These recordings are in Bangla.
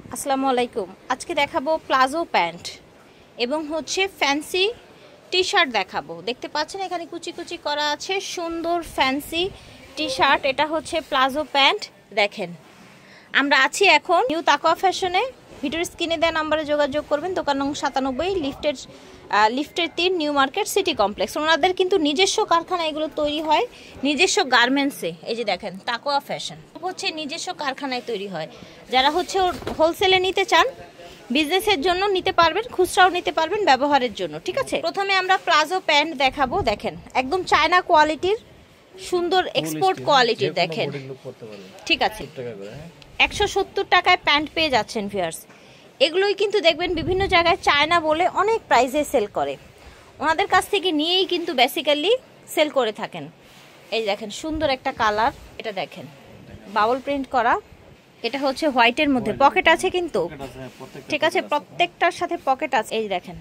আসসালামু আলাইকুম। আজকে দেখাবো প্লাজো প্যান্ট এবং হচ্ছে ফ্যান্সি টি শার্ট দেখাবো। দেখতে পাচ্ছেন এখানে কুচি কুচি করা আছে, সুন্দর ফ্যান্সি টি শার্ট। এটা হচ্ছে প্লাজো প্যান্ট। দেখেন আমরা আছি এখন নিউ তাকওয়া ফ্যাশনে। ভিডিওর স্ক্রিনে দেওয়া নাম্বারে যোগাযোগ করবেন। দোকান নং 97, লিফটের 3, নিউ মার্কেট সিটি কমপ্লেক্স। ওনাদের কিন্তু নিজস্ব কারখানা এগুলো তৈরি হয়, নিজস্ব গার্মেন্টসে। এই যে দেখেন তাকওয়া ফ্যাশন হচ্ছে নিজস্ব কারখানায় তৈরি হয়। যারা হচ্ছে হোলসেলে নিতে চান, বিজনেসের জন্য নিতে পারবেন, খুচরাও নিতে পারবেন ব্যবহারের জন্য, ঠিক আছে। প্রথমে আমরা প্লাজো প্যান্ট দেখাবো। দেখেন একদম চায়না কোয়ালিটির, সুন্দর এক্সপোর্ট কোয়ালিটির। দেখেন ঠিক আছে, 170 টাকায় প্যান্ট পেয়ে যাচ্ছেন ভিউয়ার্স। এগুলোই কিন্তু দেখবেন বিভিন্ন জায়গায় চায়না বলে অনেক প্রাইসে সেল করে, ওনাদের কাছ থেকে নিয়েই কিন্তু বেসিক্যালি সেল করে থাকেন। এই দেখেন সুন্দর একটা কালার, এটা দেখেন বাবল প্রিন্ট করা। এটা হচ্ছে হোয়াইটের মধ্যে, পকেট আছে কিন্তু, ঠিক আছে, প্রত্যেকটার সাথে পকেট আছে। এই দেখেন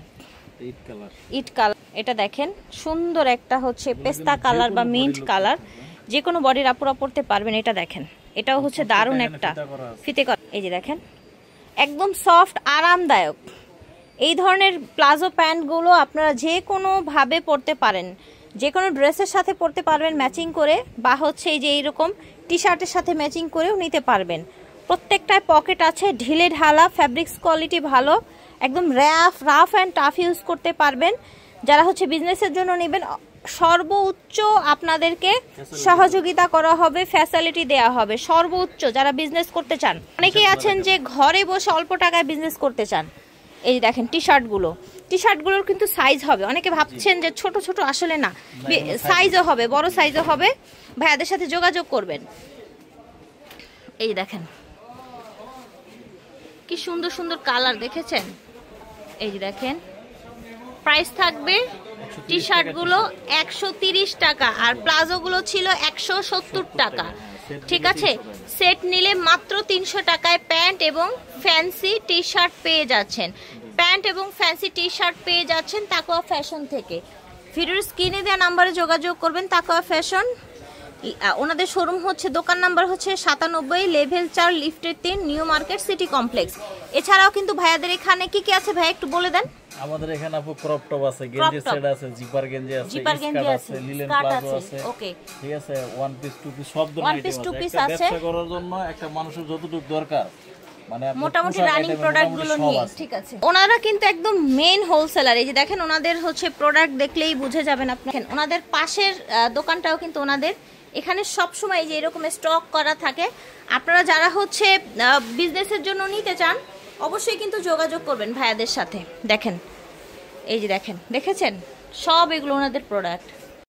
ইট কালার, এটা দেখেন সুন্দর একটা হচ্ছে পেস্তা কালার বা মিন্ট কালার, যে কোনো বডির আপুরা পরতে পারবেন। এটা দেখেন এটাও হচ্ছে দারুণ একটা ফিতে করা। এই যে দেখেন একদম সফট আরামদায়ক। এই ধরনের প্লাজো প্যান্টগুলো আপনারা যে কোনোভাবে পরতে পারেন, যে কোনো ড্রেসের সাথে পরতে পারবেন ম্যাচিং করে, বা হচ্ছে এই যে এইরকম টি শার্টের সাথে ম্যাচিং করেও নিতে পারবেন। প্রত্যেকটায় পকেট আছে, ঢিলে ঢালা, ফ্যাব্রিক্স কোয়ালিটি ভালো, একদম রাফ অ্যান্ড টাফ ইউজ করতে পারবেন। যারা হচ্ছে বিজনেসের জন্য নেবেন, সর্বোচ্চ আপনাদেরকে সহযোগিতা করা হবে, ফ্যাসিলিটি দেওয়া হবে সর্বোচ্চ। যারা বিজনেস করতে চান, অনেকেই আছেন যে ঘরে বসে অল্প টাকায় বিজনেস করতে চান। এই যে দেখেন টি শার্টগুলোর কিন্তু সাইজ হবে, অনেকে ভাবছেন যে ছোট ছোট, আসলে না, সাইজও হবে, বড় সাইজও হবে। ভাইয়াদের সাথে যোগাযোগ করবেন। এই দেখেন কি সুন্দর সুন্দর কালার, দেখেছেন? এই যে দেখেন প্রাইস থাকবে টি শার্টগুলো 130 টাকা, আর প্লাজোগুলো ছিল 170 টাকা, ঠিক আছে। সেট নিলে মাত্র 300 টাকায় প্যান্ট এবং ফ্যান্সি টি শার্ট পেয়ে যাচ্ছেন। প্যান্ট এবং ফ্যান্সি টি শার্ট পেয়ে যাচ্ছেন তাকওয়া ফ্যাশন থেকে। ভিডিওর স্ক্রিনে দেওয়া নাম্বারে যোগাযোগ করবেন। তাকওয়া ফ্যাশন, ওনাদের শোরুম হচ্ছে, দোকান নাম্বার হচ্ছে 97, লেভেল 4, লিফটের 3, নিউ মার্কেট সিটি কমপ্লেক্স। এছাড়াও কিন্তু ভাইয়াদের এখানে কি কি আছে ভাই একটু বলে দেন। আমাদের এখানে আপু ক্রপ টপ আছে, গেঞ্জি সেট আছে, জিপার গেঞ্জি আছে, স্কার্ট আছে, লিলেন প্লাজো আছে, ওকে, ঠিক আছে, ওয়ান পিস টু পিস সব ধরনের আইটেম আছে। ব্যবসা করার জন্য একটা মানুষের যতটুকু দরকার, মানে মোটামুটি রানিং প্রোডাক্টগুলো নিয়ে, ঠিক আছে। ওনারা কিন্তু একদম মেইন হোলসেলার। এই যে দেখেন ওনাদের হচ্ছে প্রোডাক্ট দেখলেই বুঝে যাবেন আপনি। ওনাদের পাশের দোকানটাও কিন্তু ওনাদের এখানে সবসময় যে এরকম স্টক করা থাকে। আপনারা যারা হচ্ছে বিজনেসের জন্য নিতে চান, অবশ্যই কিন্তু যোগাযোগ করবেন ভাইয়াদের সাথে। দেখেন এই যে দেখেন, দেখেছেন সব এগুলো ওনাদের প্রোডাক্ট।